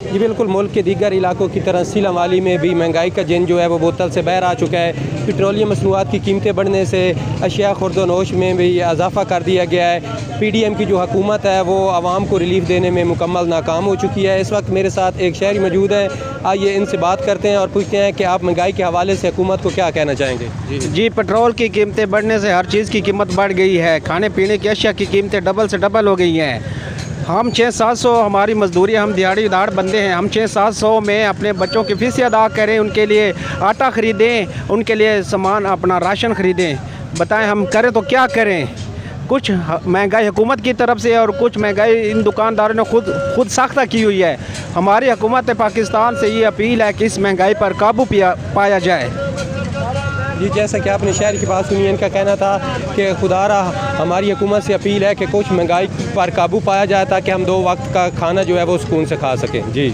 जी बिल्कुल, मुल्क के दीगर इलाकों की तरह सीलामाली में भी महंगाई का जन जो है वो बोतल से बाहर आ चुका है। पेट्रोलियम मसनूआत की कीमतें बढ़ने से अशिया खुर्द-व-नोश में भी इजाफ़ा कर दिया गया है। पीडीएम की जो हुकूमत है वो आवाम को रिलीफ देने में मुकम्मल नाकाम हो चुकी है। इस वक्त मेरे साथ एक शहरी मौजूद है, आइए इनसे बात करते हैं और पूछते हैं कि आप महंगाई के हवाले से हुकूमत को क्या कहना चाहेंगे। जी, पेट्रोल की कीमतें बढ़ने से हर चीज़ की कीमत बढ़ गई है। खाने पीने की अशिया की कीमतें डबल से डबल हो गई हैं। हम 600-700 हमारी मजदूरी, हम दिहाड़ीदार बंदे हैं, हम 600-700 में अपने बच्चों की फ़ीस अदा करें, उनके लिए आटा ख़रीदें, उनके लिए सामान अपना राशन ख़रीदें। बताएं हम करें तो क्या करें? कुछ महंगाई हुकूमत की तरफ से और कुछ महंगाई इन दुकानदारों ने खुद साख्ता की हुई है। हमारी हुकूमत पाकिस्तान से ये अपील है कि इस महंगाई पर काबू पाया जाए। जी, जैसा कि आपने शहर की बात सुनी, इनका कहना था कि खुदारा हमारी हुकूमत से अपील है कि कुछ महंगाई पर काबू पाया जाए ताकि हम 2 वक्त का खाना जो है वो सुकून से खा सकें। जी।